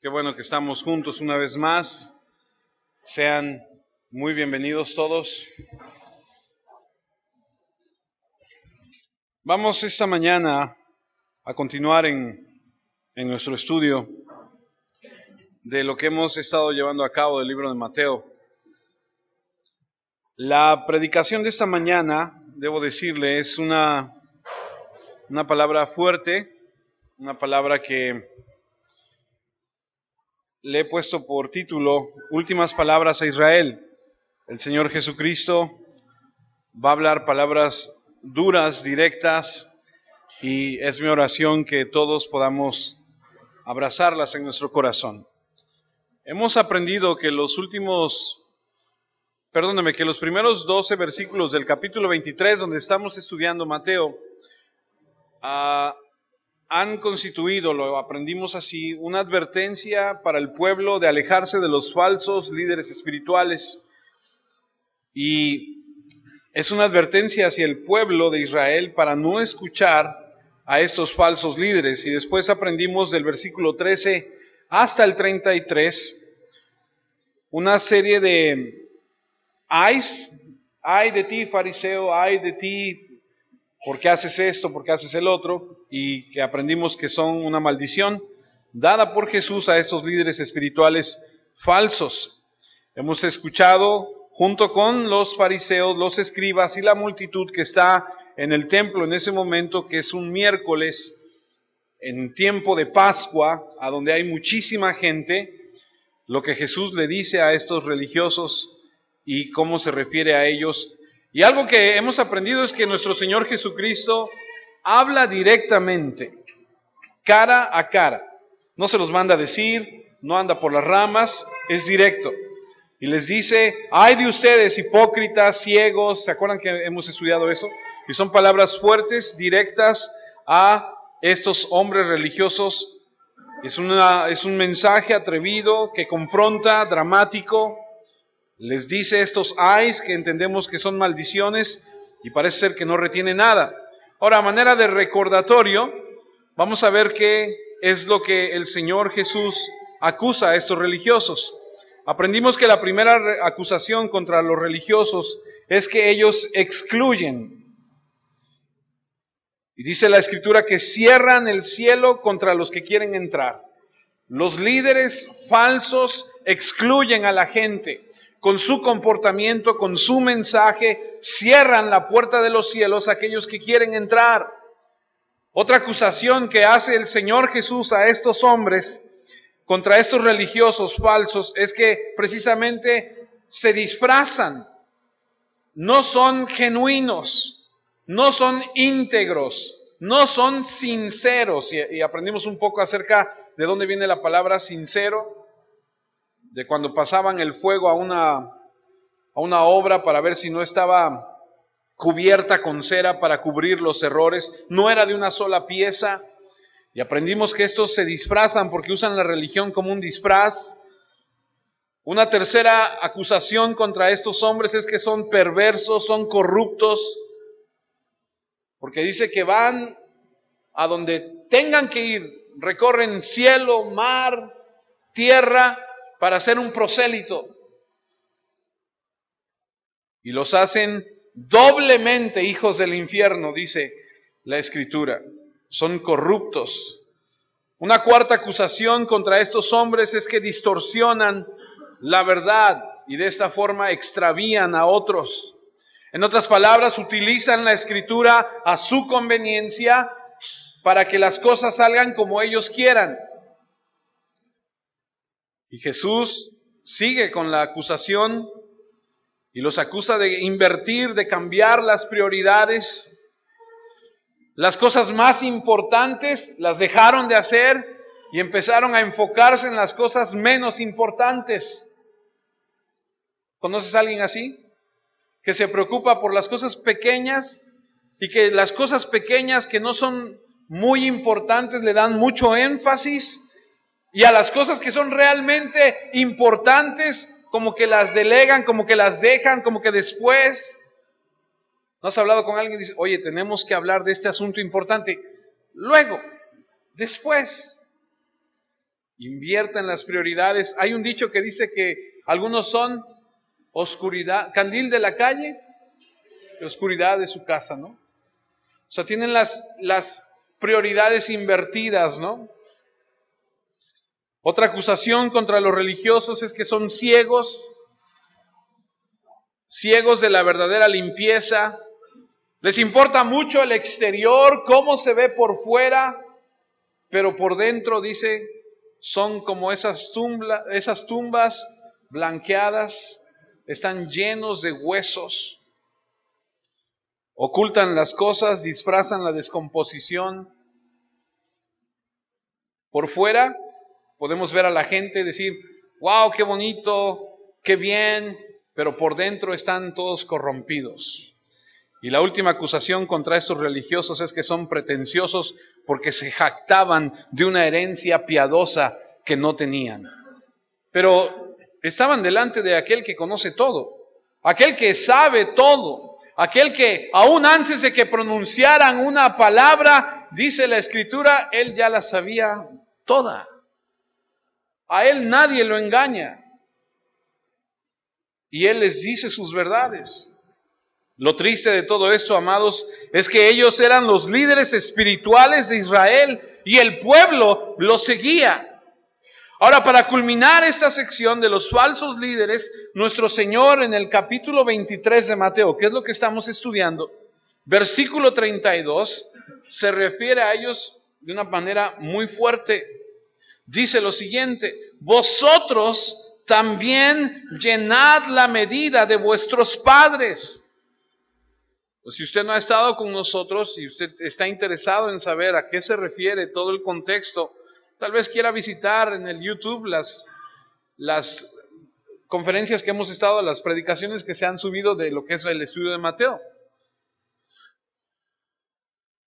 Qué bueno que estamos juntos una vez más. Sean muy bienvenidos todos. Vamos esta mañana a continuar en nuestro estudio de lo que hemos estado llevando a cabo del libro de Mateo. La predicación de esta mañana, debo decirle, es una palabra fuerte, una palabra que le he puesto por título Últimas palabras a Israel. El Señor Jesucristo va a hablar palabras duras, directas, y es mi oración que todos podamos abrazarlas en nuestro corazón. Hemos aprendido que los primeros 12 versículos del capítulo 23, donde estamos estudiando Mateo, han constituido, lo aprendimos así, una advertencia para el pueblo de alejarse de los falsos líderes espirituales. Y es una advertencia hacia el pueblo de Israel para no escuchar a estos falsos líderes. Y después aprendimos del versículo 13 hasta el 33 una serie de ay de ti fariseo, ay de ti, ¿por qué haces esto? ¿Por qué haces el otro? Y que aprendimos que son una maldición dada por Jesús a estos líderes espirituales falsos. Hemos escuchado junto con los fariseos, los escribas y la multitud que está en el templo en ese momento, que es un miércoles en tiempo de Pascua, a donde hay muchísima gente, lo que Jesús le dice a estos religiosos y cómo se refiere a ellos. Y algo que hemos aprendido es que nuestro Señor Jesucristo habla directamente, cara a cara. No se los manda a decir, no anda por las ramas, es directo. Y les dice, ay de ustedes hipócritas, ciegos, ¿se acuerdan que hemos estudiado eso? Y son palabras fuertes, directas a estos hombres religiosos. Es un mensaje atrevido que confronta, dramático. Les dice estos ayes que entendemos que son maldiciones y parece ser que no retiene nada. Ahora, a manera de recordatorio, vamos a ver qué es lo que el Señor Jesús acusa a estos religiosos. Aprendimos que la primera acusación contra los religiosos es que ellos excluyen. Y dice la Escritura que cierran el cielo contra los que quieren entrar. Los líderes falsos excluyen a la gente. Con su comportamiento, con su mensaje, cierran la puerta de los cielos a aquellos que quieren entrar. Otra acusación que hace el Señor Jesús a estos hombres contra estos religiosos falsos es que precisamente se disfrazan, no son genuinos, no son íntegros, no son sinceros. Y aprendimos un poco acerca de dónde viene la palabra sincero, de cuando pasaban el fuego a una obra para ver si no estaba cubierta con cera para cubrir los errores, no era de una sola pieza. Y aprendimos que estos se disfrazan porque usan la religión como un disfraz. Una tercera acusación contra estos hombres es que son perversos, son corruptos, porque dice que van a donde tengan que ir, recorren cielo, mar, tierra, para ser un prosélito. Y los hacen doblemente hijos del infierno, dice la Escritura. Son corruptos. Una cuarta acusación contra estos hombres es que distorsionan la verdad y de esta forma extravían a otros. En otras palabras, utilizan la Escritura a su conveniencia para que las cosas salgan como ellos quieran. Y Jesús sigue con la acusación y los acusa de invertir, de cambiar las prioridades. Las cosas más importantes las dejaron de hacer y empezaron a enfocarse en las cosas menos importantes. ¿Conoces a alguien así? Que se preocupa por las cosas pequeñas y que las cosas pequeñas que no son muy importantes le dan mucho énfasis, y a las cosas que son realmente importantes como que las delegan, como que las dejan, como que después. ¿No has hablado con alguien y dices, oye, tenemos que hablar de este asunto importante? Luego, después. Invierta en las prioridades. Hay un dicho que dice que algunos son oscuridad, candil de la calle y oscuridad de su casa, ¿no? O sea, tienen las prioridades invertidas, ¿no? Otra acusación contra los religiosos es que son ciegos de la verdadera limpieza. Les importa mucho el exterior, cómo se ve por fuera, pero por dentro, dice, son como esas tumbas blanqueadas, están llenos de huesos. Ocultan las cosas, disfrazan la descomposición. Por fuera podemos ver a la gente decir, wow, qué bonito, qué bien, pero por dentro están todos corrompidos. Y la última acusación contra estos religiosos es que son pretenciosos porque se jactaban de una herencia piadosa que no tenían. Pero estaban delante de aquel que conoce todo, aquel que sabe todo, aquel que aún antes de que pronunciaran una palabra, dice la Escritura, él ya la sabía toda. A él nadie lo engaña. Y él les dice sus verdades. Lo triste de todo esto, amados, es que ellos eran los líderes espirituales de Israel y el pueblo los seguía. Ahora, para culminar esta sección de los falsos líderes, nuestro Señor en el capítulo 23 de Mateo, que es lo que estamos estudiando, versículo 32, se refiere a ellos de una manera muy fuerte. Dice lo siguiente: vosotros también llenad la medida de vuestros padres. Pues si usted no ha estado con nosotros y usted está interesado en saber a qué se refiere todo el contexto, tal vez quiera visitar en el YouTube las conferencias que hemos estado, las predicaciones que se han subido de lo que es el estudio de Mateo.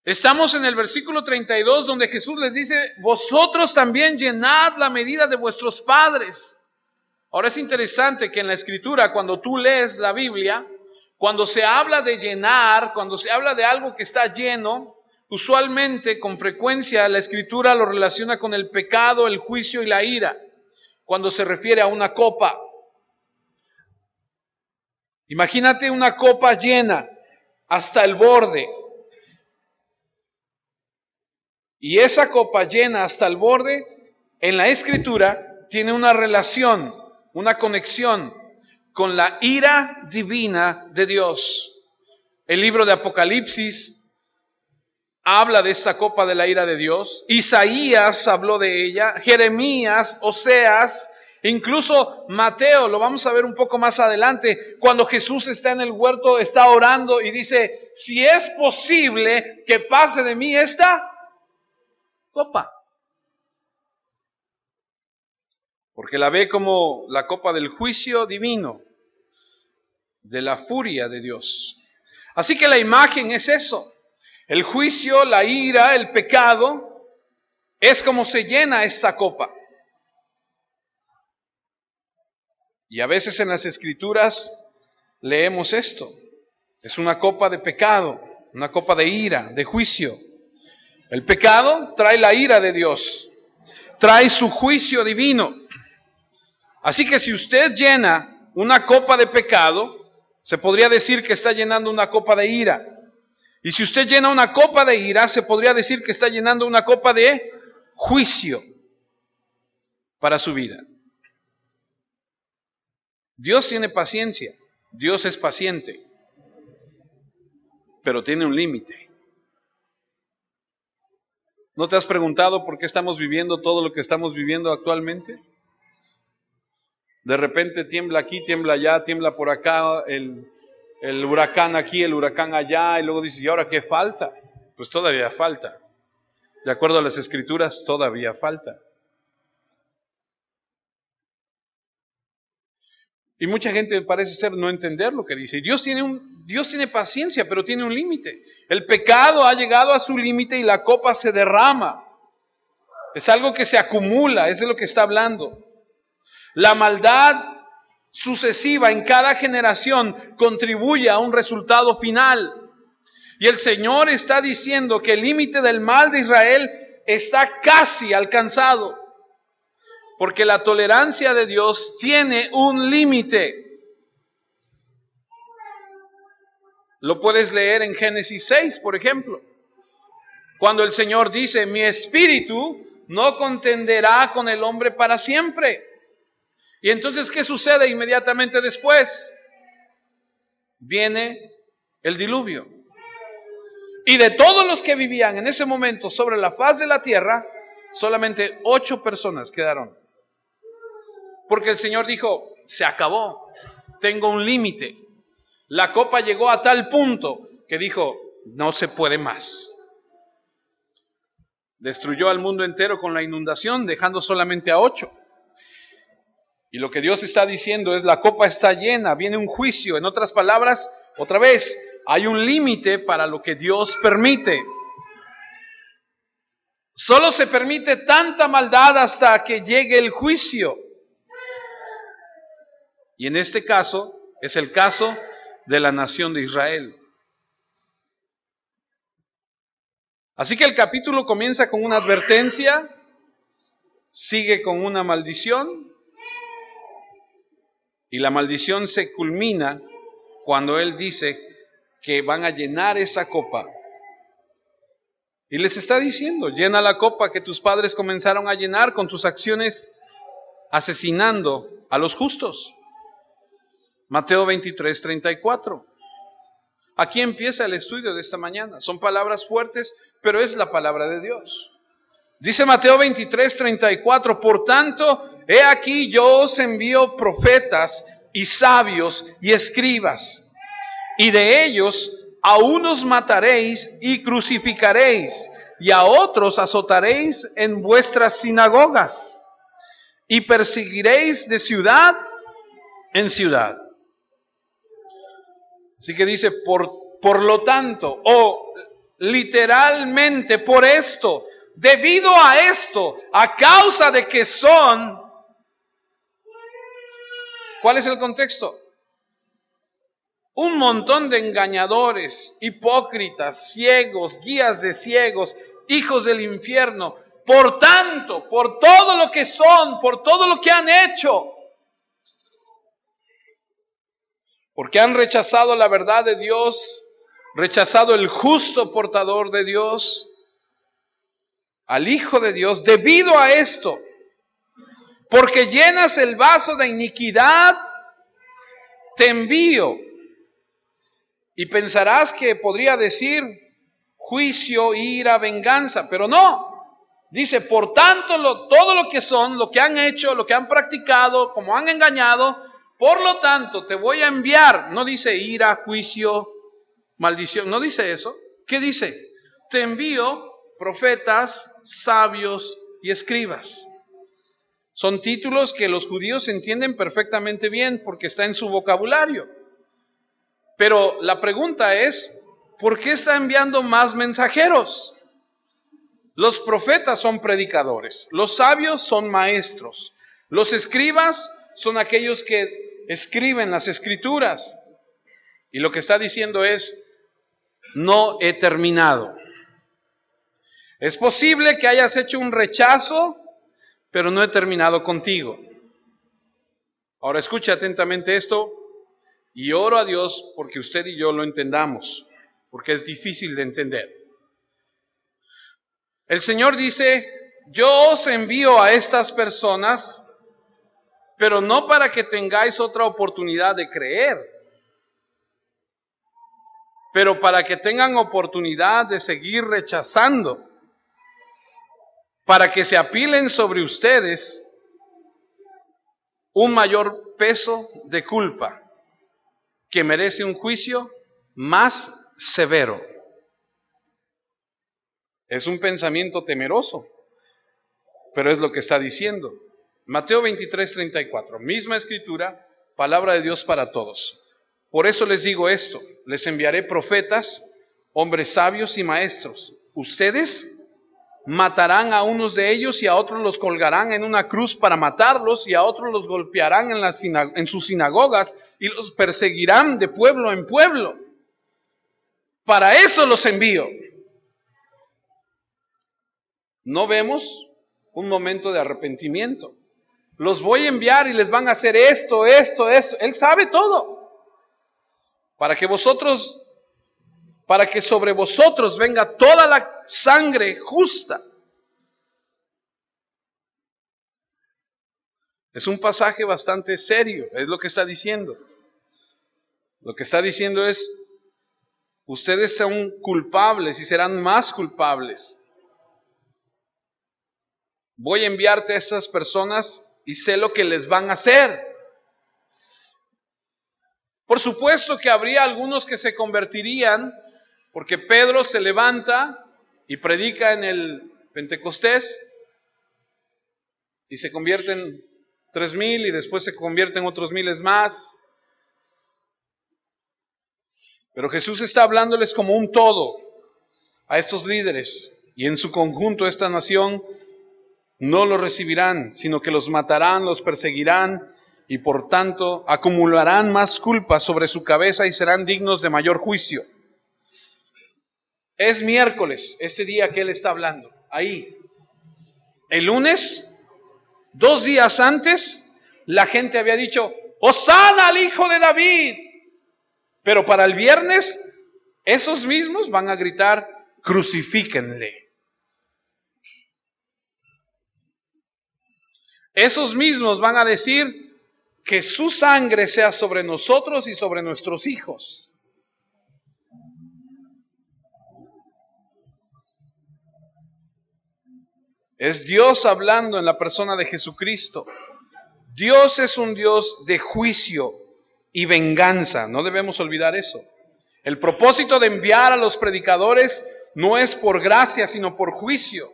Estamos en el versículo 32 donde Jesús les dice, vosotros también llenad la medida de vuestros padres. Ahora es interesante que en la Escritura, cuando tú lees la Biblia, cuando se habla de llenar, cuando se habla de algo que está lleno, usualmente, con frecuencia, la Escritura lo relaciona con el pecado, el juicio y la ira, cuando se refiere a una copa. Imagínate una copa llena hasta el borde. Y esa copa llena hasta el borde, en la Escritura, tiene una relación, una conexión con la ira divina de Dios. El libro de Apocalipsis habla de esta copa de la ira de Dios. Isaías habló de ella, Jeremías, Oseas, incluso Mateo, lo vamos a ver un poco más adelante, cuando Jesús está en el huerto, está orando y dice, si es posible que pase de mí esta copa. Porque la ve como la copa del juicio divino, de la furia de Dios. Así que la imagen es eso. El juicio, la ira, el pecado, es como se llena esta copa. Y a veces en las Escrituras leemos esto. Es una copa de pecado, una copa de ira, de juicio. El pecado trae la ira de Dios, trae su juicio divino. Así que si usted llena una copa de pecado, se podría decir que está llenando una copa de ira. Y si usted llena una copa de ira, se podría decir que está llenando una copa de juicio para su vida. Dios tiene paciencia, Dios es paciente, pero tiene un límite. ¿No te has preguntado por qué estamos viviendo todo lo que estamos viviendo actualmente? De repente tiembla aquí, tiembla allá, tiembla por acá, el huracán aquí, el huracán allá, y luego dice, ¿y ahora qué falta? Pues todavía falta. De acuerdo a las Escrituras, todavía falta. Y mucha gente parece ser no entender lo que dice. Y Dios tiene paciencia, pero tiene un límite. El pecado ha llegado a su límite y la copa se derrama. Es algo que se acumula, eso es lo que está hablando. La maldad sucesiva en cada generación contribuye a un resultado final. Y el Señor está diciendo que el límite del mal de Israel está casi alcanzado. Porque la tolerancia de Dios tiene un límite. Lo puedes leer en Génesis 6, por ejemplo. Cuando el Señor dice, mi espíritu no contenderá con el hombre para siempre. Y entonces, ¿qué sucede inmediatamente después? Viene el diluvio. Y de todos los que vivían en ese momento sobre la faz de la tierra, solamente 8 personas quedaron. Porque el Señor dijo, se acabó, tengo un límite. La copa llegó a tal punto que dijo, no se puede más. Destruyó al mundo entero con la inundación, dejando solamente a 8. Y lo que Dios está diciendo es, la copa está llena, viene un juicio. En otras palabras, otra vez, hay un límite para lo que Dios permite. Solo se permite tanta maldad hasta que llegue el juicio. Y en este caso, es el caso de la nación de Israel. Así que el capítulo comienza con una advertencia, sigue con una maldición, y la maldición se culmina cuando Él dice que van a llenar esa copa. Y les está diciendo, llena la copa que tus padres comenzaron a llenar con tus acciones asesinando a los justos. Mateo 23, 34. Aquí empieza el estudio de esta mañana. Son palabras fuertes, pero es la palabra de Dios. Dice Mateo 23, 34, por tanto, he aquí yo os envío profetas y sabios y escribas, y de ellos a unos mataréis y crucificaréis, y a otros azotaréis en vuestras sinagogas, y perseguiréis de ciudad en ciudad. Así que dice, por lo tanto, o literalmente por esto, debido a esto, a causa de que son, ¿cuál es el contexto? Un montón de engañadores, hipócritas, ciegos, guías de ciegos, hijos del infierno. Por tanto, por todo lo que son, por todo lo que han hecho, porque han rechazado la verdad de Dios, rechazado el justo portador de Dios, al Hijo de Dios, debido a esto, porque llenas el vaso de iniquidad, te envío. Y pensarás que podría decir juicio, ira, venganza, pero no. Dice, por tanto, todo lo que son, lo que han hecho, lo que han practicado, como han engañado, por lo tanto, te voy a enviar. No dice ira, juicio, maldición, no dice eso. ¿Qué dice? Te envío profetas, sabios y escribas. Son títulos que los judíos entienden perfectamente bien porque está en su vocabulario. Pero la pregunta es, ¿por qué está enviando más mensajeros? Los profetas son predicadores, los sabios son maestros, los escribas son aquellos que escriben las escrituras. Y lo que está diciendo es, no he terminado. Es posible que hayas hecho un rechazo, pero no he terminado contigo. Ahora escucha atentamente esto y oro a Dios porque usted y yo lo entendamos, porque es difícil de entender. El Señor dice, yo os envío a estas personas, pero no para que tengáis otra oportunidad de creer, pero para que tengan oportunidad de seguir rechazando, para que se apilen sobre ustedes un mayor peso de culpa que merece un juicio más severo. Es un pensamiento temeroso, pero es lo que está diciendo. Mateo 23, 34, misma escritura, palabra de Dios para todos. Por eso les digo esto, les enviaré profetas, hombres sabios y maestros. Ustedes matarán a unos de ellos y a otros los colgarán en una cruz para matarlos y a otros los golpearán en sus sinagogas y los perseguirán de pueblo en pueblo. Para eso los envío. No vemos un momento de arrepentimiento. los voy a enviar y les van a hacer esto, esto, esto. Él sabe todo. Para que sobre vosotros venga toda la sangre justa. Es un pasaje bastante serio, es lo que está diciendo. Lo que está diciendo es, ustedes son culpables y serán más culpables. Voy a enviarte a estas personas y sé lo que les van a hacer. Por supuesto que habría algunos que se convertirían, porque Pedro se levanta y predica en el Pentecostés y se convierten 3,000 y después se convierten otros miles más. Pero Jesús está hablándoles como un todo a estos líderes, y en su conjunto esta nación no los recibirán, sino que los matarán, los perseguirán y por tanto acumularán más culpas sobre su cabeza y serán dignos de mayor juicio. Es miércoles, este día que él está hablando, ahí. El lunes, 2 días antes, la gente había dicho, ¡Hosana al Hijo de David! Pero para el viernes, esos mismos van a gritar, crucifíquenle. Esos mismos van a decir que su sangre sea sobre nosotros y sobre nuestros hijos. Es Dios hablando en la persona de Jesucristo. Dios es un Dios de juicio y venganza. No debemos olvidar eso. El propósito de enviar a los predicadores no es por gracia, sino por juicio.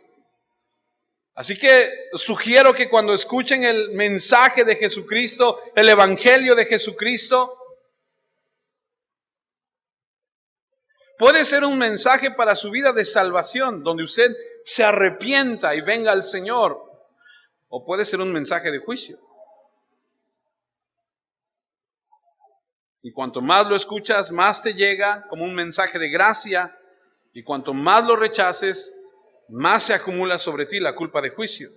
Así que sugiero que cuando escuchen el mensaje de Jesucristo, el evangelio de Jesucristo, puede ser un mensaje para su vida de salvación, donde usted se arrepienta y venga al Señor, o puede ser un mensaje de juicio. Y cuanto más lo escuchas, más te llega como un mensaje de gracia, y cuanto más lo rechaces, más se acumula sobre ti la culpa de juicio.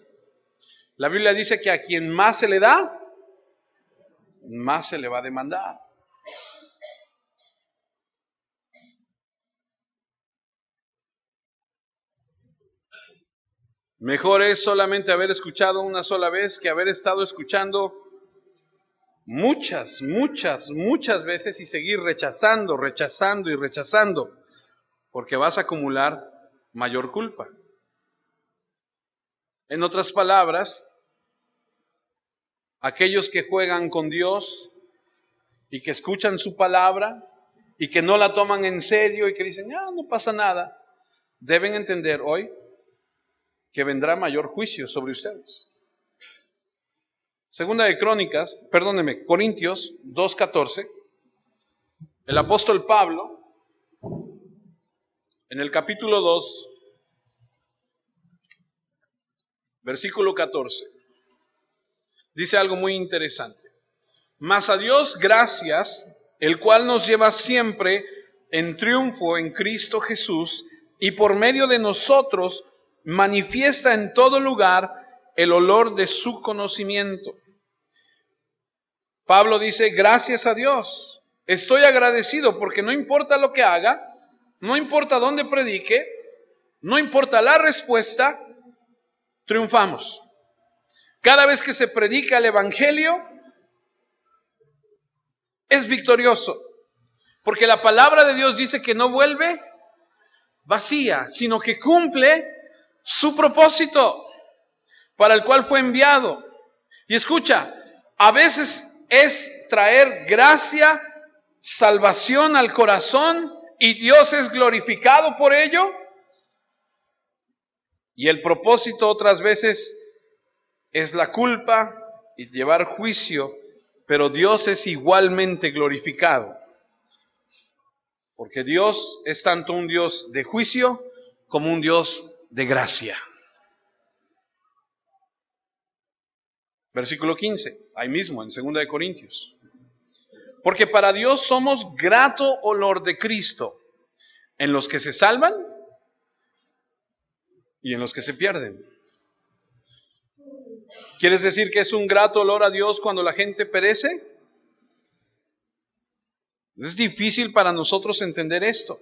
La Biblia dice que a quien más se le da, más se le va a demandar. Mejor es solamente haber escuchado una sola vez que haber estado escuchando muchas veces y seguir rechazando, porque vas a acumular mayor culpa. En otras palabras, aquellos que juegan con Dios y que escuchan su palabra y que no la toman en serio y que dicen, no pasa nada, deben entender hoy que vendrá mayor juicio sobre ustedes. Segunda de Corintios 2:14, el apóstol Pablo, en el capítulo 2, versículo 14, dice algo muy interesante. Mas a Dios gracias, el cual nos lleva siempre en triunfo en Cristo Jesús, y por medio de nosotros manifiesta en todo lugar el olor de su conocimiento. Pablo dice, gracias a Dios, estoy agradecido porque no importa lo que haga, no importa dónde predique, no importa la respuesta, triunfamos. Cada vez que se predica el evangelio, es victorioso, porque la palabra de Dios dice que no vuelve vacía, sino que cumple su propósito para el cual fue enviado. Y escucha, a veces es traer gracia, salvación al corazón y Dios es glorificado por ello. Y el propósito otras veces es la culpa y llevar juicio, pero Dios es igualmente glorificado. Porque Dios es tanto un Dios de juicio como un Dios de gracia. Versículo 15, ahí mismo en 2 de Corintios. Porque para Dios somos grato olor de Cristo en los que se salvan y en los que se pierden. ¿Quieres decir que es un grato olor a Dios cuando la gente perece? Es difícil para nosotros entender esto.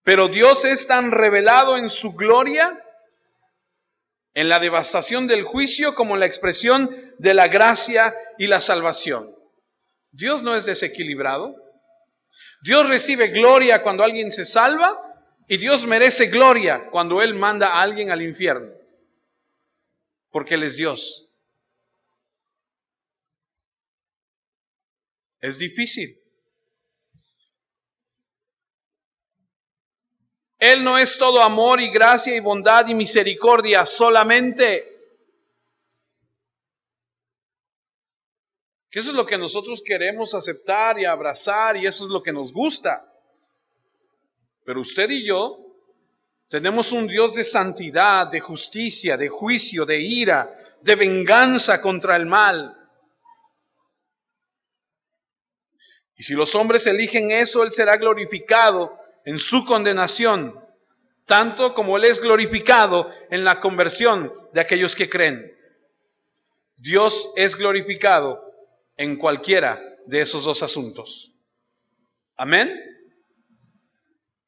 Pero Dios es tan revelado en su gloria, en la devastación del juicio, como en la expresión de la gracia y la salvación. Dios no es desequilibrado. Dios recibe gloria cuando alguien se salva y Dios merece gloria cuando Él manda a alguien al infierno. Porque Él es Dios. Es difícil. Él no es todo amor y gracia y bondad y misericordia solamente. Que eso es lo que nosotros queremos aceptar y abrazar y eso es lo que nos gusta. Pero usted y yo tenemos un Dios de santidad, de justicia, de juicio, de ira, de venganza contra el mal. Y si los hombres eligen eso, Él será glorificado en su condenación, tanto como Él es glorificado en la conversión de aquellos que creen. Dios es glorificado en cualquiera de esos dos asuntos. Amén.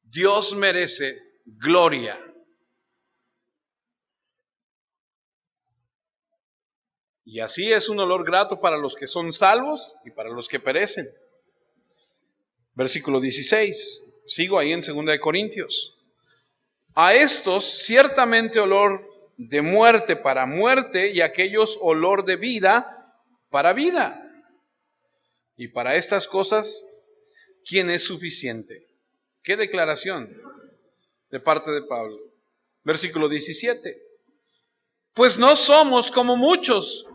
Dios merece gloria. Y así es un olor grato para los que son salvos y para los que perecen. Versículo 16. Sigo ahí en 2 Corintios. A estos ciertamente olor de muerte para muerte y a aquellos olor de vida para vida. Y para estas cosas, ¿quién es suficiente? ¿Qué declaración de parte de Pablo? Versículo 17. Pues no somos como muchos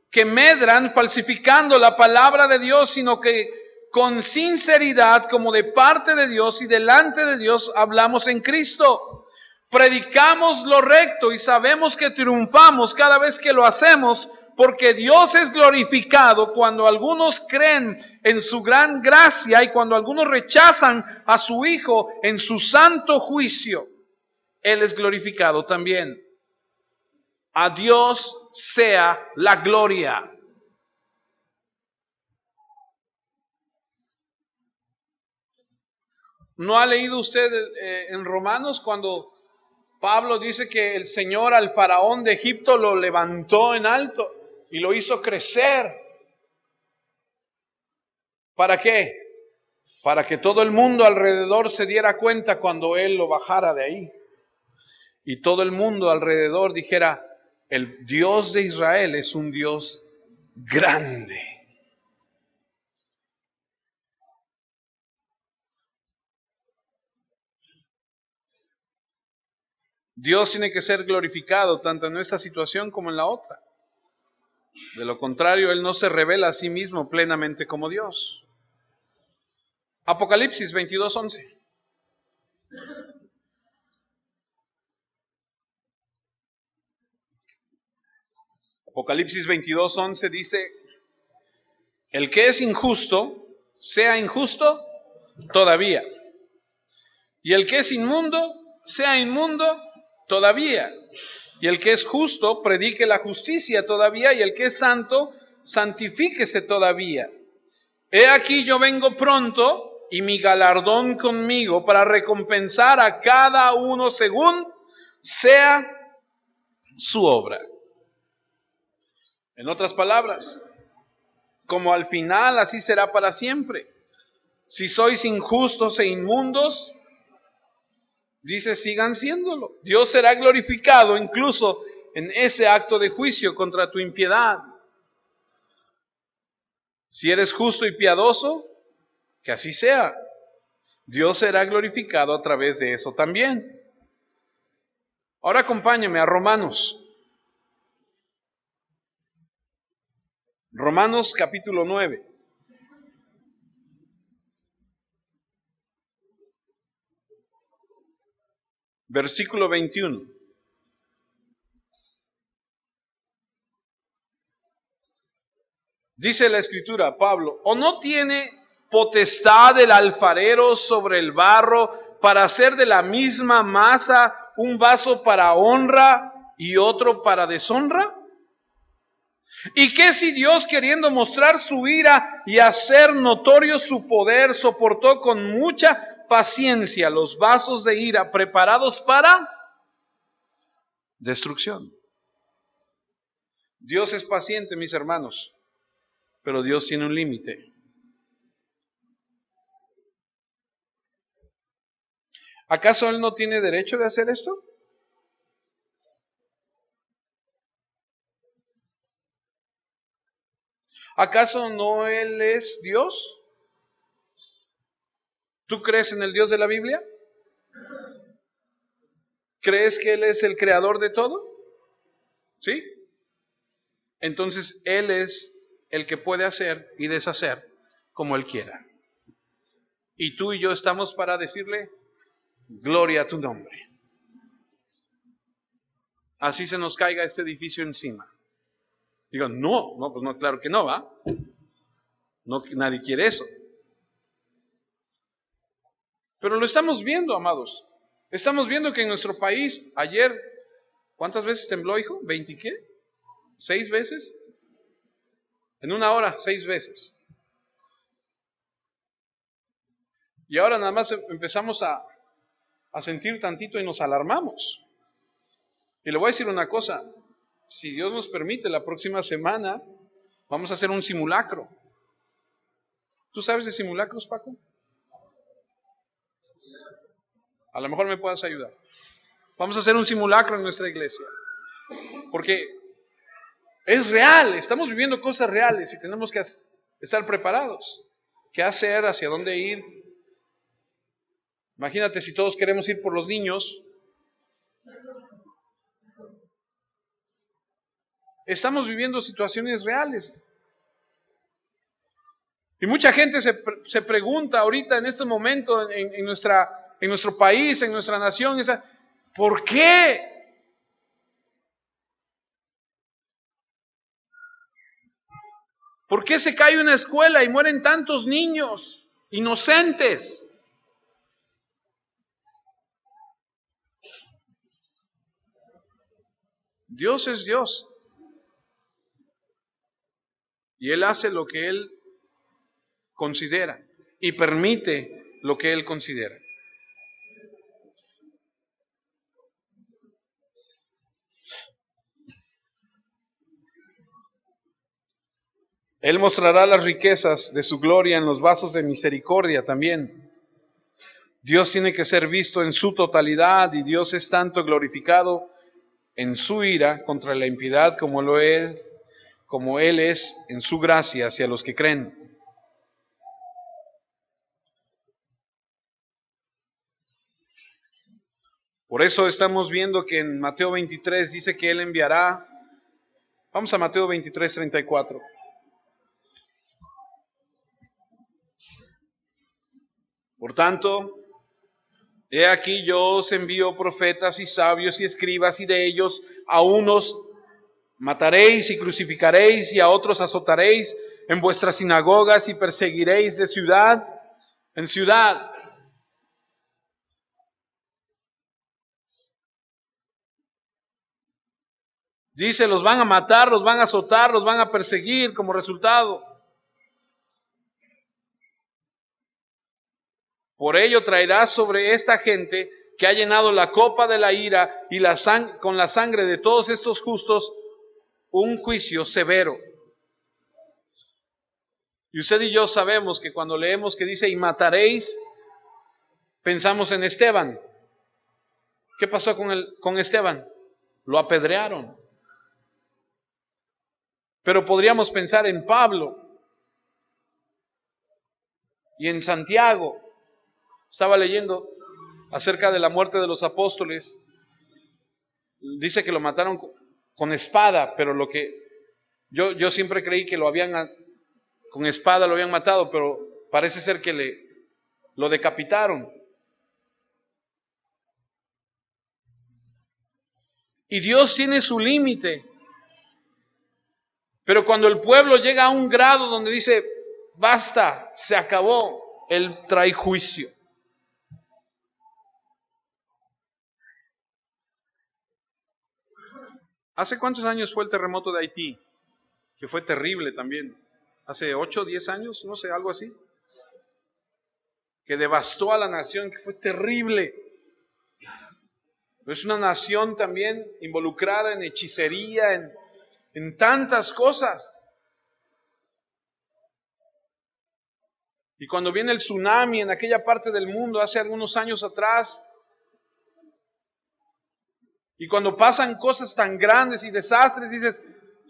que medran falsificando la palabra de Dios, sino que con sinceridad, como de parte de Dios y delante de Dios, hablamos en Cristo. Predicamos lo recto y sabemos que triunfamos cada vez que lo hacemos, porque Dios es glorificado cuando algunos creen en su gran gracia y cuando algunos rechazan a su Hijo en su santo juicio. Él es glorificado también. A Dios sea la gloria. ¿No ha leído usted en Romanos cuando Pablo dice que el Señor al faraón de Egipto lo levantó en alto y lo hizo crecer? ¿Para qué? Para que todo el mundo alrededor se diera cuenta cuando él lo bajara de ahí. Y todo el mundo alrededor dijera, el Dios de Israel es un Dios grande. Dios tiene que ser glorificado tanto en esta situación como en la otra. De lo contrario, Él no se revela a sí mismo plenamente como Dios. Apocalipsis 22:11. Apocalipsis 22:11 dice, el que es injusto, sea injusto todavía. Y el que es inmundo, sea inmundo todavía. Y el que es justo, predique la justicia todavía. Y el que es santo, santifíquese todavía. He aquí yo vengo pronto y mi galardón conmigo para recompensar a cada uno según sea su obra. En otras palabras, como al final, así será para siempre. Si sois injustos e inmundos, dice, sigan siéndolo. Dios será glorificado incluso en ese acto de juicio contra tu impiedad. Si eres justo y piadoso, que así sea. Dios será glorificado a través de eso también. Ahora acompáñame a Romanos. Romanos capítulo 9. Versículo 21. Dice la Escritura, Pablo, ¿o no tiene potestad el alfarero sobre el barro para hacer de la misma masa un vaso para honra y otro para deshonra? ¿Y qué si Dios, queriendo mostrar su ira y hacer notorio su poder, soportó con mucha paciencia los vasos de ira preparados para destrucción? Dios es paciente, mis hermanos, pero Dios tiene un límite. ¿Acaso Él no tiene derecho de hacer esto? ¿Acaso no Él es Dios? ¿Tú crees en el Dios de la Biblia? ¿Crees que Él es el creador de todo? ¿Sí? Entonces Él es el que puede hacer y deshacer como Él quiera. Y tú y yo estamos para decirle, gloria a tu nombre. Así se nos caiga este edificio encima. Digo, no, pues no, claro que no, ¿va? No, nadie quiere eso. Pero lo estamos viendo, amados. Estamos viendo que en nuestro país, ayer, ¿cuántas veces tembló, hijo? ¿20 qué? ¿6 veces? En una hora, 6 veces. Y ahora nada más empezamos a sentir tantito y nos alarmamos. Y le voy a decir una cosa, si Dios nos permite, la próxima semana vamos a hacer un simulacro. ¿Tú sabes de simulacros, Paco? A lo mejor me puedas ayudar. Vamos a hacer un simulacro en nuestra iglesia. Porque es real, estamos viviendo cosas reales y tenemos que estar preparados. ¿Qué hacer? ¿Hacia dónde ir? Imagínate si todos queremos ir por los niños. Estamos viviendo situaciones reales. Y mucha gente se pregunta ahorita en este momento en nuestro país, en nuestra nación, ¿por qué? ¿Por qué se cae una escuela y mueren tantos niños inocentes? Dios es Dios. Y Él hace lo que Él considera y permite lo que Él considera. Él mostrará las riquezas de su gloria en los vasos de misericordia también. Dios tiene que ser visto en su totalidad y Dios es tanto glorificado en su ira contra la impiedad como Él es en su gracia hacia los que creen. Por eso estamos viendo que en Mateo 23 dice que Él enviará. Vamos a Mateo 23, 34. Por tanto, he aquí yo os envío profetas y sabios y escribas, y de ellos a unos mataréis y crucificaréis, y a otros azotaréis en vuestras sinagogas y perseguiréis de ciudad en ciudad. Dice, los van a matar, los van a azotar, los van a perseguir como resultado. Por ello traerá sobre esta gente que ha llenado la copa de la ira y con la sangre de todos estos justos un juicio severo. Y usted y yo sabemos que cuando leemos que dice y mataréis, pensamos en Esteban. ¿Qué pasó con Esteban? Lo apedrearon. Pero podríamos pensar en Pablo y en Santiago. Estaba leyendo acerca de la muerte de los apóstoles. Dice que lo mataron con espada, pero lo que yo siempre creí que con espada lo habían matado, pero parece ser que lo decapitaron. Y Dios tiene su límite. Pero cuando el pueblo llega a un grado donde dice, basta, se acabó, Él trae juicio. ¿Hace cuántos años fue el terremoto de Haití? Que fue terrible también. ¿Hace 8, 10 años? No sé, algo así. Que devastó a la nación, que fue terrible. Pero es una nación también involucrada en hechicería, en tantas cosas. Y cuando viene el tsunami en aquella parte del mundo hace algunos años atrás, y cuando pasan cosas tan grandes y desastres, dices,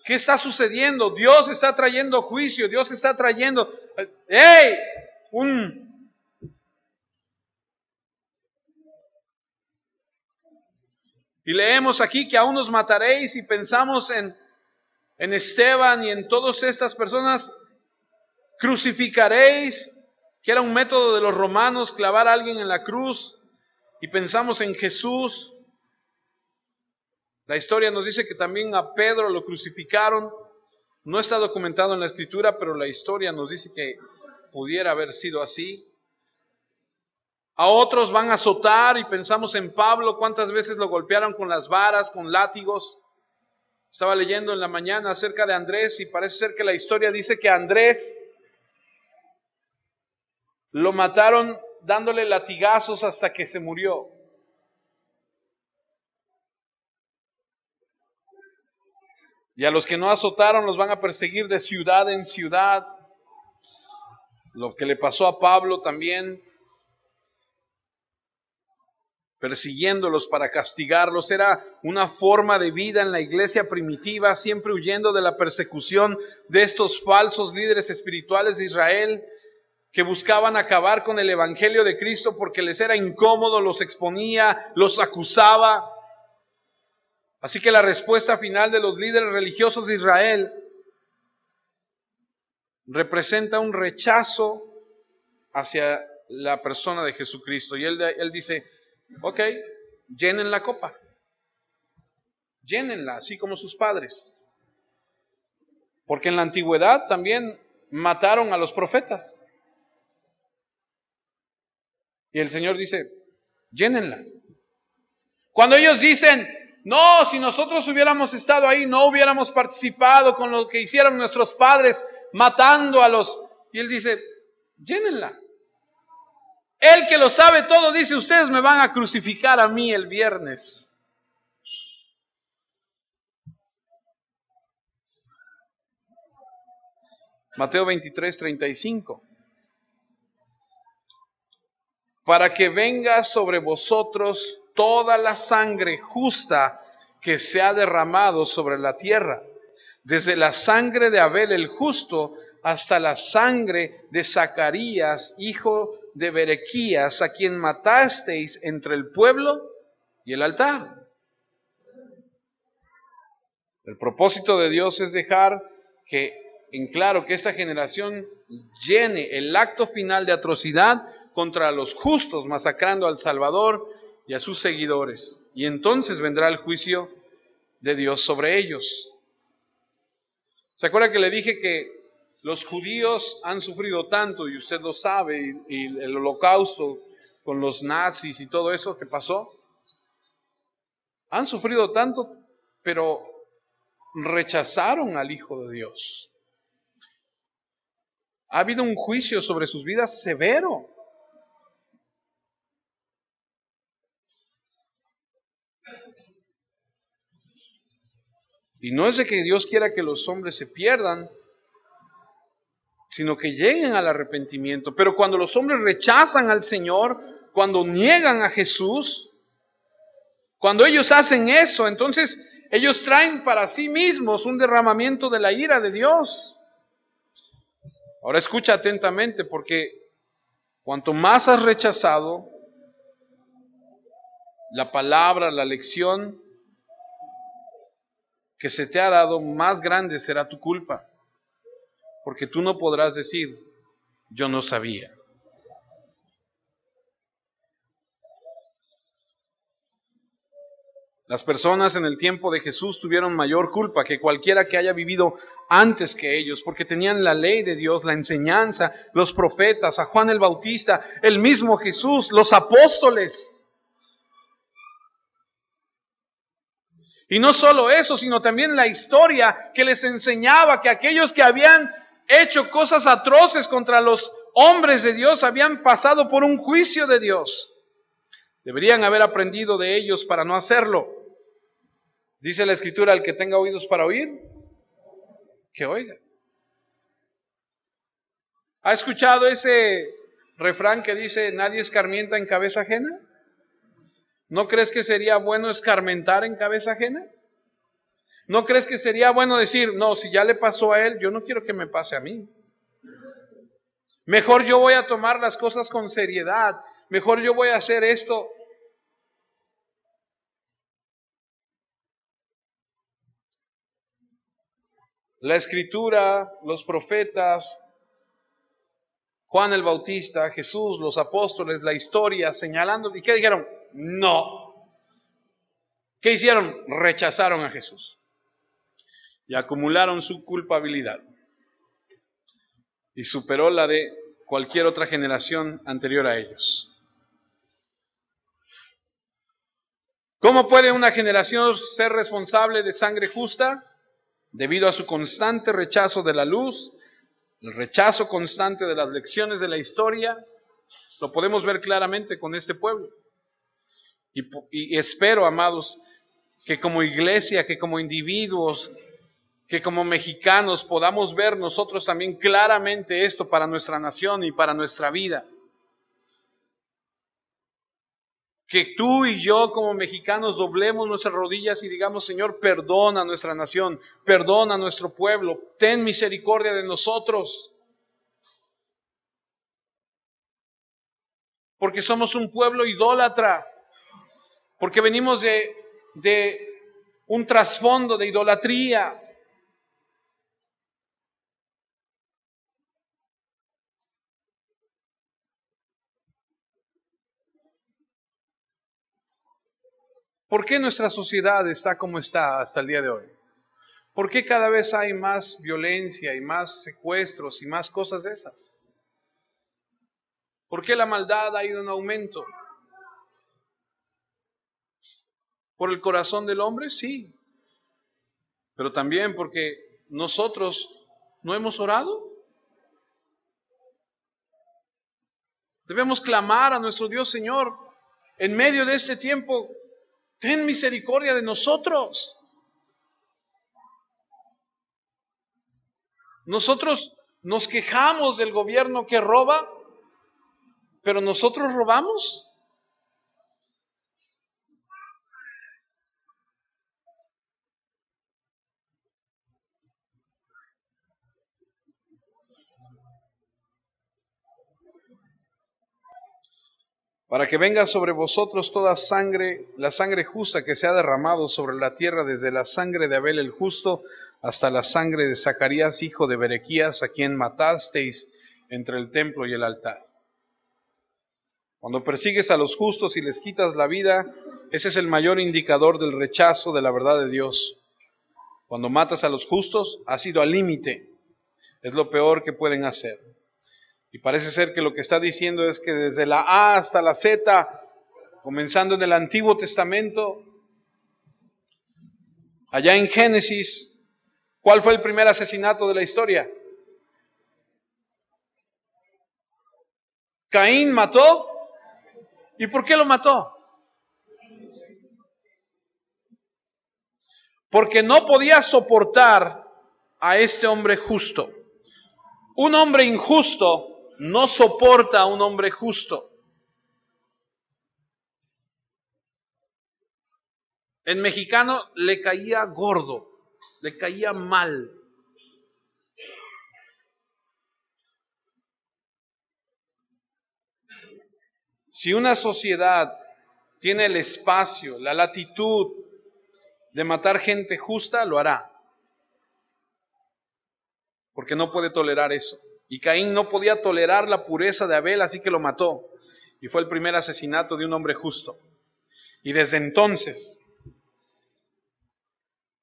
¿qué está sucediendo? Dios está trayendo juicio, Dios está trayendo, ¡hey! Y leemos aquí que aún nos mataréis y pensamos en Esteban y en todas estas personas, crucificaréis, que era un método de los romanos, clavar a alguien en la cruz, y pensamos en Jesús. La historia nos dice que también a Pedro lo crucificaron. No está documentado en la Escritura, pero la historia nos dice que pudiera haber sido así. A otros van a azotar y pensamos en Pablo, cuántas veces lo golpearon con las varas, con látigos. Estaba leyendo en la mañana acerca de Andrés y parece ser que la historia dice que a Andrés lo mataron dándole latigazos hasta que se murió. Y a los que no azotaron los van a perseguir de ciudad en ciudad. Lo que le pasó a Pablo también, persiguiéndolos para castigarlos, era una forma de vida en la iglesia primitiva, siempre huyendo de la persecución de estos falsos líderes espirituales de Israel, que buscaban acabar con el evangelio de Cristo porque les era incómodo, los exponía, los acusaba. Así que la respuesta final de los líderes religiosos de Israel representa un rechazo hacia la persona de Jesucristo. Y él dice, ok, llenen la copa, llénenla, así como sus padres. Porque en la antigüedad también mataron a los profetas. Y el Señor dice, llénenla. Cuando ellos dicen, no, si nosotros hubiéramos estado ahí, no hubiéramos participado con lo que hicieron nuestros padres, matando a los... Y Él dice, llénenla. Él que lo sabe todo dice, ustedes me van a crucificar a mí el viernes. Mateo 23:35. Para que venga sobre vosotros toda la sangre justa que se ha derramado sobre la tierra, desde la sangre de Abel el justo hasta la sangre de Zacarías, hijo de Berequías, a quien matasteis entre el pueblo y el altar. El propósito de Dios es dejar en claro que esta generación llene el acto final de atrocidad contra los justos, masacrando al Salvador y a sus seguidores. Y entonces vendrá el juicio de Dios sobre ellos. ¿Se acuerda que le dije que los judíos han sufrido tanto, y usted lo sabe, y el holocausto con los nazis y todo eso que pasó? Han sufrido tanto, pero rechazaron al Hijo de Dios. Ha habido un juicio sobre sus vidas severo. Y no es de que Dios quiera que los hombres se pierdan, sino que lleguen al arrepentimiento. Pero cuando los hombres rechazan al Señor, cuando niegan a Jesús, cuando ellos hacen eso, entonces ellos traen para sí mismos un derramamiento de la ira de Dios. Ahora escucha atentamente, porque cuanto más has rechazado la palabra, la lección que se te ha dado, más grande será tu culpa. Porque tú no podrás decir, yo no sabía. Las personas en el tiempo de Jesús tuvieron mayor culpa que cualquiera que haya vivido antes que ellos, porque tenían la ley de Dios, la enseñanza, los profetas, a Juan el Bautista, el mismo Jesús, los apóstoles. Y no solo eso, sino también la historia que les enseñaba que aquellos que habían hecho cosas atroces contra los hombres de Dios habían pasado por un juicio de Dios. Deberían haber aprendido de ellos para no hacerlo. Dice la Escritura, el que tenga oídos para oír, que oiga. ¿Ha escuchado ese refrán que dice, nadie escarmienta en cabeza ajena? ¿No crees que sería bueno escarmentar en cabeza ajena? ¿No crees que sería bueno decir, no, si ya le pasó a él, yo no quiero que me pase a mí? Mejor yo voy a tomar las cosas con seriedad. Mejor yo voy a hacer esto. La Escritura, los profetas, Juan el Bautista, Jesús, los apóstoles, la historia señalando. ¿Y qué dijeron? No. ¿Qué hicieron? Rechazaron a Jesús y acumularon su culpabilidad y superó la de cualquier otra generación anterior a ellos. ¿Cómo puede una generación ser responsable de sangre justa? Debido a su constante rechazo de la luz, el rechazo constante de las lecciones de la historia. Lo podemos ver claramente con este pueblo. Y espero, amados, que como iglesia, que como individuos, que como mexicanos podamos ver nosotros también claramente esto para nuestra nación y para nuestra vida. Que tú y yo como mexicanos doblemos nuestras rodillas y digamos, Señor, perdona a nuestra nación, perdona a nuestro pueblo, ten misericordia de nosotros. Porque somos un pueblo idólatra, porque venimos de un trasfondo de idolatría. ¿Por qué nuestra sociedad está como está hasta el día de hoy? ¿Por qué cada vez hay más violencia y más secuestros y más cosas de esas? ¿Por qué la maldad ha ido en aumento? ¿Por el corazón del hombre? Sí. Pero también porque nosotros no hemos orado. Debemos clamar a nuestro Dios, Señor, en medio de este tiempo, ten misericordia de nosotros. Nosotros nos quejamos del gobierno que roba, pero nosotros robamos. Para que venga sobre vosotros toda sangre, la sangre justa que se ha derramado sobre la tierra, desde la sangre de Abel el justo hasta la sangre de Zacarías, hijo de Berequías, a quien matasteis entre el templo y el altar. Cuando persigues a los justos y les quitas la vida, ese es el mayor indicador del rechazo de la verdad de Dios. Cuando matas a los justos, has ido al límite. Es lo peor que pueden hacer. Y parece ser que lo que está diciendo es que desde la A hasta la Z, comenzando en el Antiguo Testamento, allá en Génesis, ¿cuál fue el primer asesinato de la historia? Caín mató. ¿Y por qué lo mató? Porque no podía soportar a este hombre justo. Un hombre injusto no soporta a un hombre justo. En mexicano le caía gordo, le caía mal. Si una sociedad tiene el espacio, la latitud de matar gente justa, lo hará. Porque no puede tolerar eso. Y Caín no podía tolerar la pureza de Abel, así que lo mató. Y fue el primer asesinato de un hombre justo. Y desde entonces,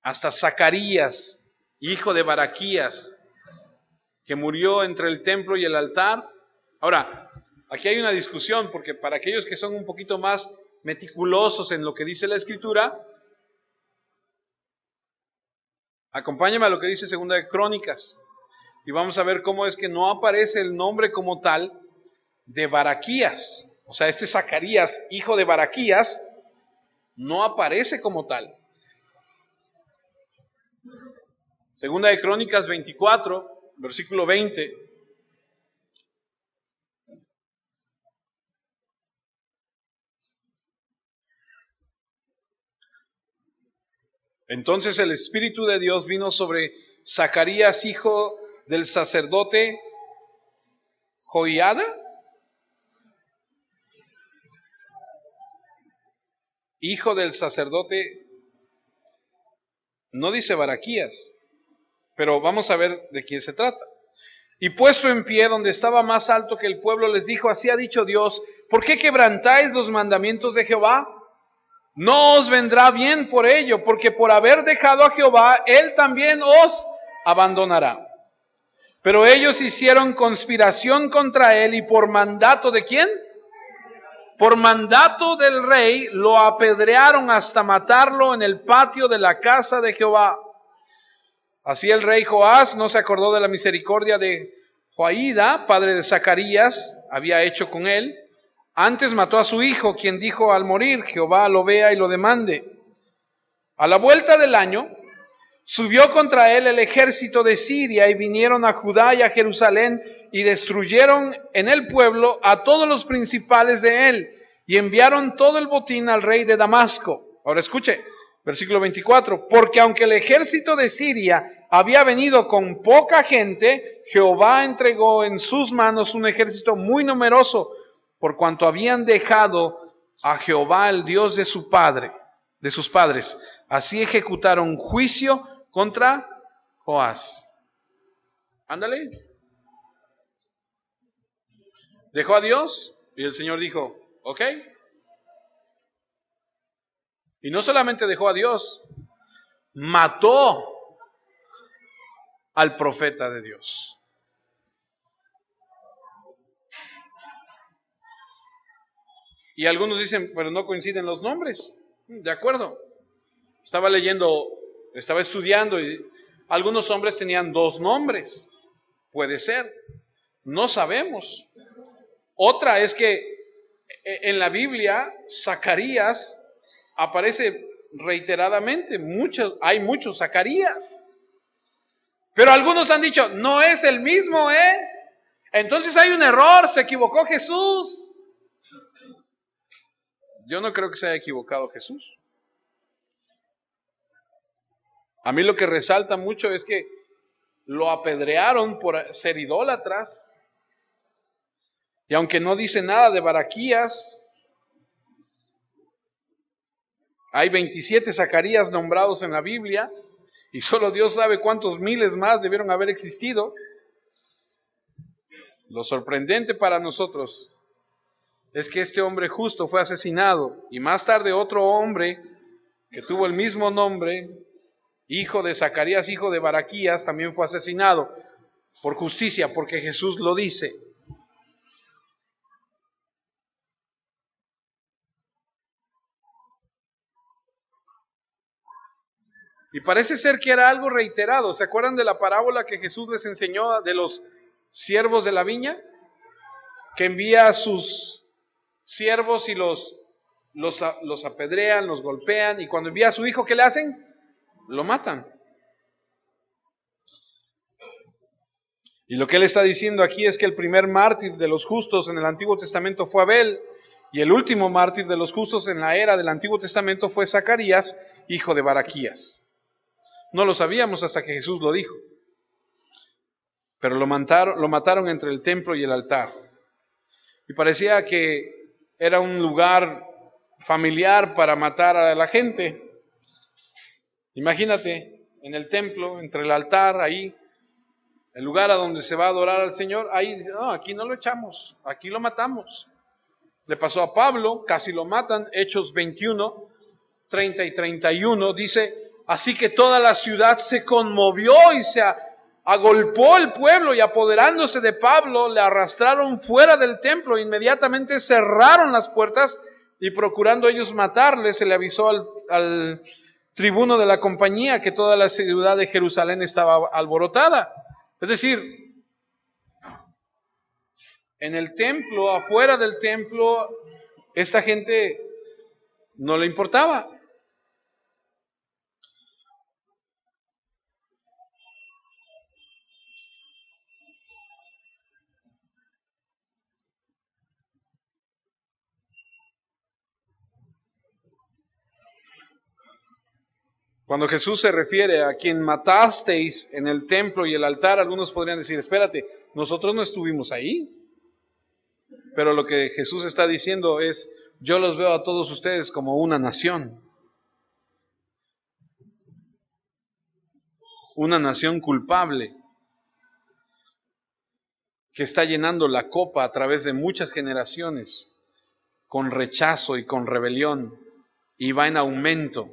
hasta Zacarías, hijo de Baraquías, que murió entre el templo y el altar. Ahora, aquí hay una discusión, porque para aquellos que son un poquito más meticulosos en lo que dice la Escritura, Acompáñame a lo que dice Segunda de Crónicas y vamos a ver cómo es que no aparece el nombre como tal de Baraquías. O sea, este Zacarías, hijo de Baraquías, no aparece como tal. Segunda de Crónicas 24, versículo 20. Entonces el Espíritu de Dios vino sobre Zacarías, hijo del sacerdote Joiada, hijo del sacerdote, no dice Baraquías, pero vamos a ver de quién se trata. Y puesto en pie donde estaba más alto que el pueblo, les dijo: así ha dicho Dios, ¿por qué quebrantáis los mandamientos de Jehová? No os vendrá bien por ello, porque por haber dejado a Jehová, Él también os abandonará. Pero ellos hicieron conspiración contra Él y por mandato ¿de quién? Por mandato del rey lo apedrearon hasta matarlo en el patio de la casa de Jehová. Así el rey Joás no se acordó de la misericordia de Joiada, padre de Zacarías, había hecho con él. Antes mató a su hijo, quien dijo al morir: Jehová lo vea y lo demande. A la vuelta del año, subió contra él el ejército de Siria y vinieron a Judá y a Jerusalén y destruyeron en el pueblo a todos los principales de él y enviaron todo el botín al rey de Damasco. Ahora escuche, versículo 24. Porque aunque el ejército de Siria había venido con poca gente, Jehová entregó en sus manos un ejército muy numeroso, por cuanto habían dejado a Jehová, el Dios de sus padres. Así ejecutaron juicio contra Joás. Ándale. Dejó a Dios y el Señor dijo: ok. Y no solamente dejó a Dios, mató al profeta de Dios. Y algunos dicen: pero no coinciden los nombres. De acuerdo. Estaba estudiando y algunos hombres tenían 2 nombres. Puede ser. No sabemos. Otra es que en la Biblia Zacarías aparece reiteradamente. Hay muchos Zacarías. Pero algunos han dicho: no es el mismo, entonces hay un error, se equivocó Jesús. Yo no creo que se haya equivocado Jesús. A mí lo que resalta mucho es que lo apedrearon por ser idólatras. Y aunque no dice nada de Baraquías, hay 27 Zacarías nombrados en la Biblia y solo Dios sabe cuántos miles más debieron haber existido. Lo sorprendente para nosotros es que este hombre justo fue asesinado y más tarde otro hombre que tuvo el mismo nombre, hijo de Zacarías, hijo de Baraquías, también fue asesinado por justicia, porque Jesús lo dice. Y parece ser que era algo reiterado. ¿Se acuerdan de la parábola que Jesús les enseñó de los siervos de la viña? Que envía a sus siervos y los apedrean, los golpean, y cuando envía a su hijo, ¿qué le hacen? Lo matan. Y lo que él está diciendo aquí es que el primer mártir de los justos en el Antiguo Testamento fue Abel, y el último mártir de los justos en la era del Antiguo Testamento fue Zacarías, hijo de Baraquías. No lo sabíamos hasta que Jesús lo dijo. Pero lo mataron entre el templo y el altar. Y parecía que era un lugar familiar para matar a la gente. Imagínate, en el templo, entre el altar, ahí, el lugar a donde se va a adorar al Señor, ahí dice: no, aquí no lo echamos, aquí lo matamos. Le pasó a Pablo, casi lo matan. Hechos 21, 30 y 31, dice: así que toda la ciudad se conmovió y se agolpó el pueblo, y apoderándose de Pablo, le arrastraron fuera del templo. Inmediatamente cerraron las puertas y procurando ellos matarle, se le avisó al tribuno de la compañía, que toda la ciudad de Jerusalén estaba alborotada. Es decir, en el templo, afuera del templo, esta gente no le importaba. Cuando Jesús se refiere a quien matasteis en el templo y el altar, algunos podrían decir, espérate, nosotros no estuvimos ahí. Pero lo que Jesús está diciendo es, yo los veo a todos ustedes como una nación culpable, que está llenando la copa a través de muchas generaciones, con rechazo y con rebelión, y va en aumento.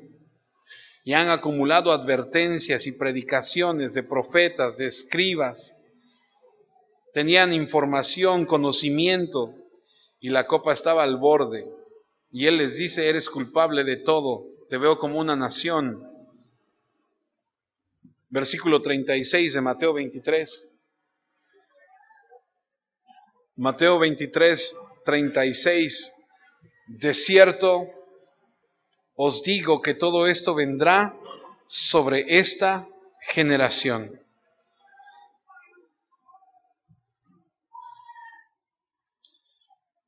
Y han acumulado advertencias y predicaciones de profetas, de escribas. Tenían información, conocimiento, y la copa estaba al borde. Y Él les dice, eres culpable de todo, te veo como una nación. Versículo 36 de Mateo 23. Mateo 23, 36. De cierto os digo que todo esto vendrá sobre esta generación.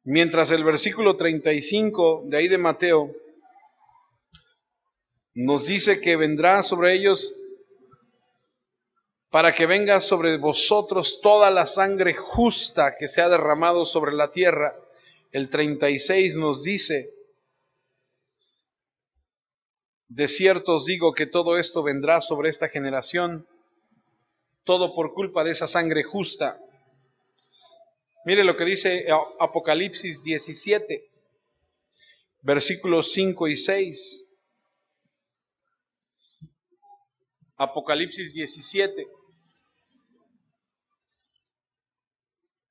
Mientras el versículo 35 de ahí de Mateo nos dice que vendrá sobre ellos para que venga sobre vosotros toda la sangre justa que se ha derramado sobre la tierra. El 36 nos dice, de cierto os digo que todo esto vendrá sobre esta generación, todo por culpa de esa sangre justa. Mire lo que dice Apocalipsis 17, versículos 5 y 6. Apocalipsis 17.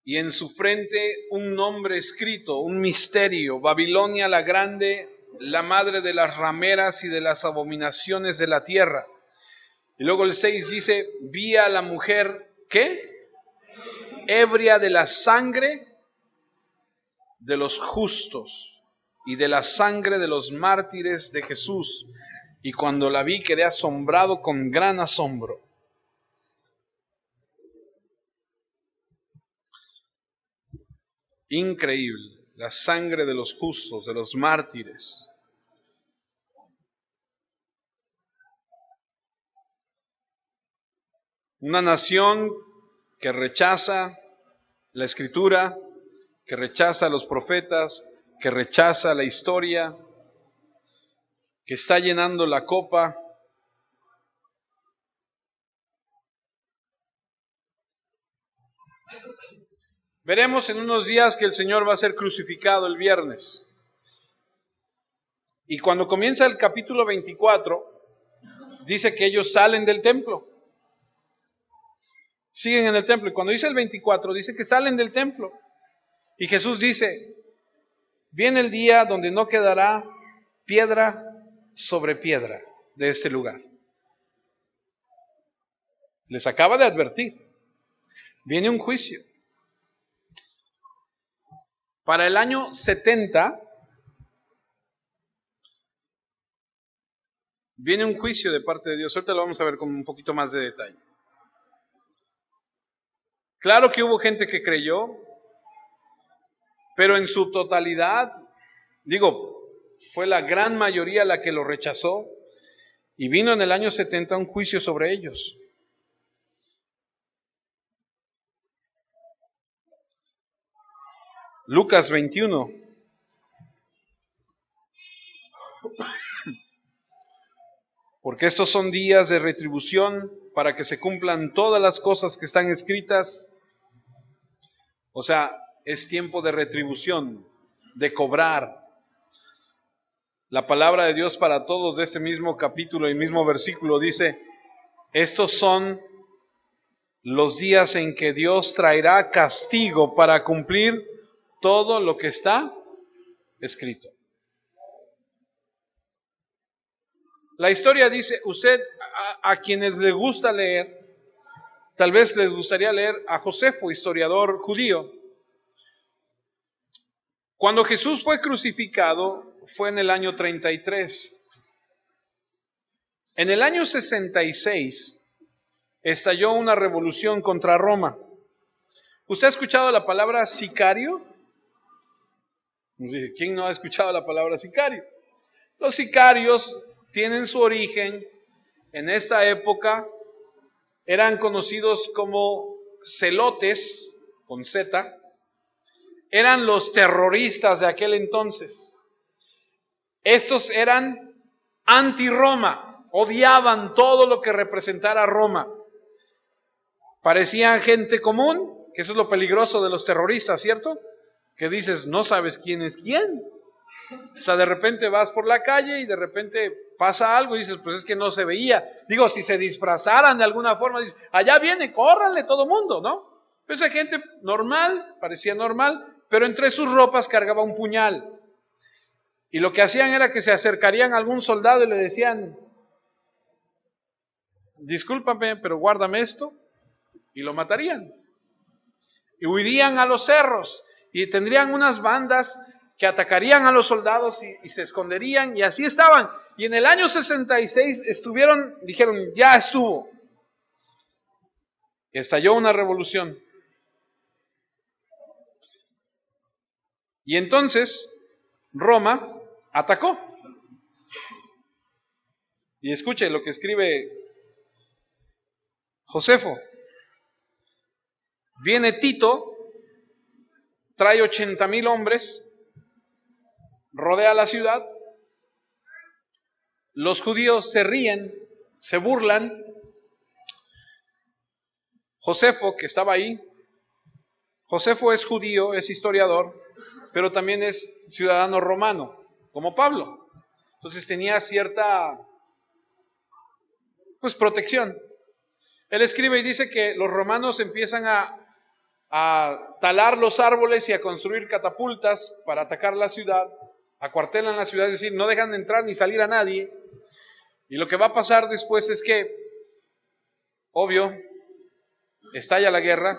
Y en su frente un nombre escrito, un misterio, Babilonia la grande, la madre de las rameras y de las abominaciones de la tierra. Y luego el 6 dice, vi a la mujer, ¿qué? Ebria de la sangre de los justos y de la sangre de los mártires de Jesús. Y cuando la vi quedé asombrado con gran asombro. Increíble, la sangre de los justos, de los mártires. Una nación que rechaza la Escritura, que rechaza a los profetas, que rechaza la historia, que está llenando la copa. Veremos en unos días que el Señor va a ser crucificado el viernes. Y cuando comienza el capítulo 24, dice que ellos salen del templo. Siguen en el templo. Y cuando dice el 24, dice que salen del templo. Y Jesús dice, viene el día donde no quedará piedra sobre piedra de este lugar. Les acaba de advertir. Viene un juicio. Para el año 70, viene un juicio de parte de Dios. Ahorita lo vamos a ver con un poquito más de detalle. Claro que hubo gente que creyó, pero en su totalidad, fue la gran mayoría la que lo rechazó, y vino en el año 70 un juicio sobre ellos. Lucas 21. Porque estos son días de retribución para que se cumplan todas las cosas que están escritas. O sea, es tiempo de retribución, de cobrar. La palabra de Dios para todos de este mismo capítulo y mismo versículo dice, estos son los días en que Dios traerá castigo para cumplir todo lo que está escrito. La historia dice, usted, a quienes les gusta leer, tal vez les gustaría leer a Josefo, historiador judío. Cuando Jesús fue crucificado, fue en el año 33. En el año 66 estalló una revolución contra Roma. ¿Usted ha escuchado la palabra sicario? Nos dice, ¿quién no ha escuchado la palabra sicario? Los sicarios tienen su origen en esta época, eran conocidos como celotes, con Z, eran los terroristas de aquel entonces. Estos eran anti-Roma, odiaban todo lo que representara Roma. Parecían gente común, que eso es lo peligroso de los terroristas, ¿cierto? Que dices, no sabes quién es quién. O sea, de repente vas por la calle y de repente pasa algo y dices, pues es que no se veía. Digo, si se disfrazaran de alguna forma, dices, allá viene, córranle todo mundo, ¿no? Pero esa gente normal, parecía normal, pero entre sus ropas cargaba un puñal. Y lo que hacían era que se acercarían a algún soldado y le decían, discúlpame, pero guárdame esto, y lo matarían. Y huirían a los cerros y tendrían unas bandas que atacarían a los soldados y se esconderían, y así estaban. Y en el año 66 dijeron, ya estuvo. Estalló una revolución. Y entonces Roma atacó. Y escuche lo que escribe Josefo. Viene Tito, trae 80,000 hombres, rodea la ciudad, los judíos se ríen, se burlan. Josefo, que estaba ahí, Josefo es judío, es historiador, pero también es ciudadano romano, como Pablo. Entonces tenía cierta, protección. Él escribe y dice que los romanos empiezan a talar los árboles y a construir catapultas para atacar la ciudad, acuartelan la ciudad, es decir, no dejan de entrar ni salir a nadie. Y lo que va a pasar después es que, obvio, estalla la guerra,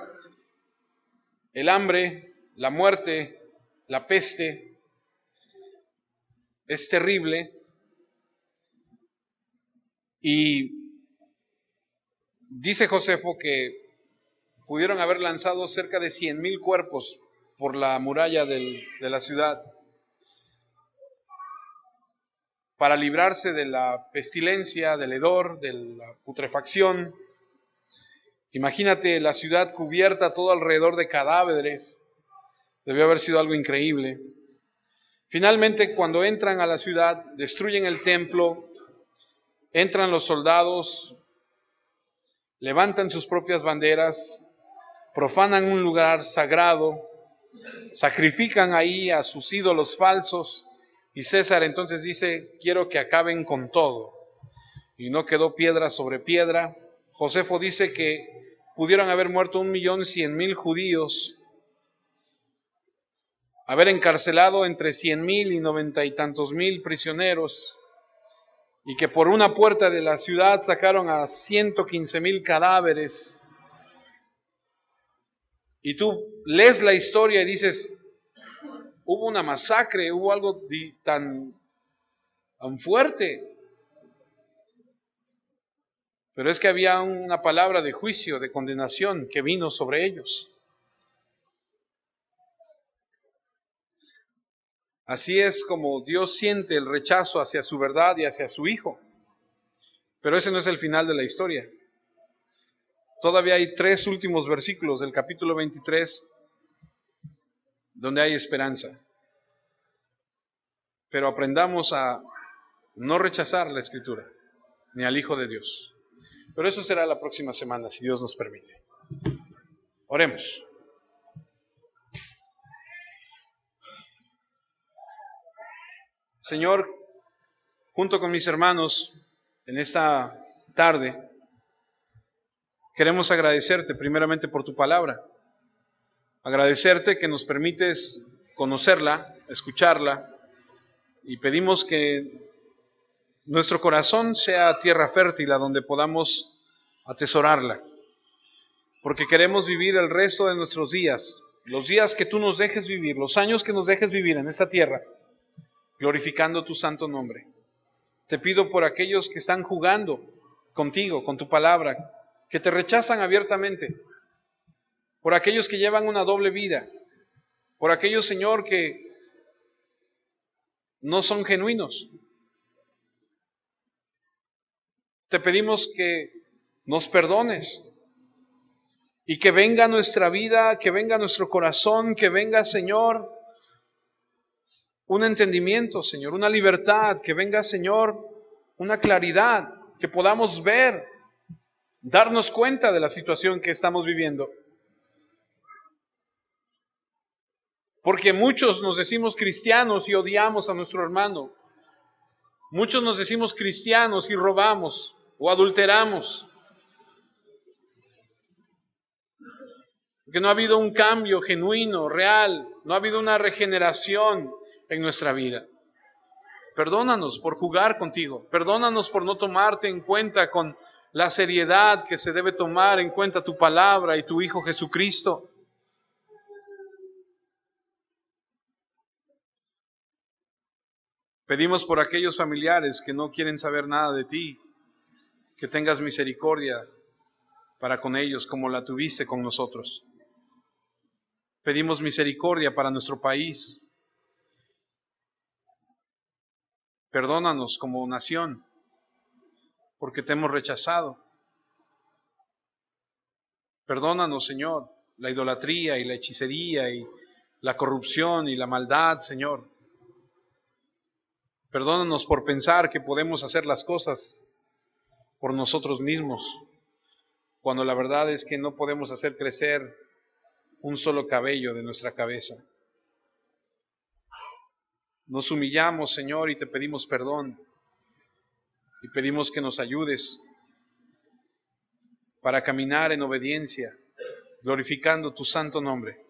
el hambre, la muerte, la peste, es terrible. Y dice Josefo que pudieron haber lanzado cerca de 100,000 cuerpos por la muralla de la ciudad para librarse de la pestilencia, del hedor, de la putrefacción. Imagínate la ciudad cubierta todo alrededor de cadáveres. Debió haber sido algo increíble. Finalmente, cuando entran a la ciudad, destruyen el templo, entran los soldados, levantan sus propias banderas, profanan un lugar sagrado, sacrifican ahí a sus ídolos falsos, y César entonces dice, quiero que acaben con todo. Y no quedó piedra sobre piedra. Josefo dice que pudieron haber muerto 1,100,000 judíos, haber encarcelado entre 100,000 y 90 y tantos mil prisioneros, y que por una puerta de la ciudad sacaron a 115,000 cadáveres. Y tú lees la historia y dices, hubo una masacre, hubo algo tan fuerte. Pero es que había una palabra de juicio, de condenación que vino sobre ellos. Así es como Dios siente el rechazo hacia su verdad y hacia su Hijo. Pero ese no es el final de la historia. Todavía hay 3 últimos versículos del capítulo 23 donde hay esperanza. Pero aprendamos a no rechazar la Escritura, ni al Hijo de Dios. Pero eso será la próxima semana, si Dios nos permite. Oremos. Señor, junto con mis hermanos, en esta tarde, queremos agradecerte primeramente por tu palabra. Agradecerte que nos permites conocerla, escucharla, y pedimos que nuestro corazón sea tierra fértil a donde podamos atesorarla, porque queremos vivir el resto de nuestros días, los días que tú nos dejes vivir, los años que nos dejes vivir en esta tierra, glorificando tu santo nombre. Te pido por aquellos que están jugando contigo, con tu palabra, que te rechazan abiertamente, por aquellos que llevan una doble vida, por aquellos, Señor, que no son genuinos. Te pedimos que nos perdones y que venga a nuestra vida, que venga a nuestro corazón, que venga, Señor, un entendimiento, Señor, una libertad, que venga, Señor, una claridad, que podamos ver, darnos cuenta de la situación que estamos viviendo. Porque muchos nos decimos cristianos y odiamos a nuestro hermano. Muchos nos decimos cristianos y robamos o adulteramos. Porque no ha habido un cambio genuino, real, no ha habido una regeneración en nuestra vida. Perdónanos por jugar contigo, perdónanos por no tomarte en cuenta con la seriedad que se debe tomar en cuenta tu palabra y tu Hijo Jesucristo. Pedimos por aquellos familiares que no quieren saber nada de ti, que tengas misericordia para con ellos como la tuviste con nosotros. Pedimos misericordia para nuestro país. Perdónanos como nación, porque te hemos rechazado. Perdónanos, Señor, la idolatría y la hechicería y la corrupción y la maldad, Señor. Perdónanos por pensar que podemos hacer las cosas por nosotros mismos, cuando la verdad es que no podemos hacer crecer un solo cabello de nuestra cabeza. Nos humillamos, Señor, y te pedimos perdón, y pedimos que nos ayudes para caminar en obediencia, glorificando tu santo nombre.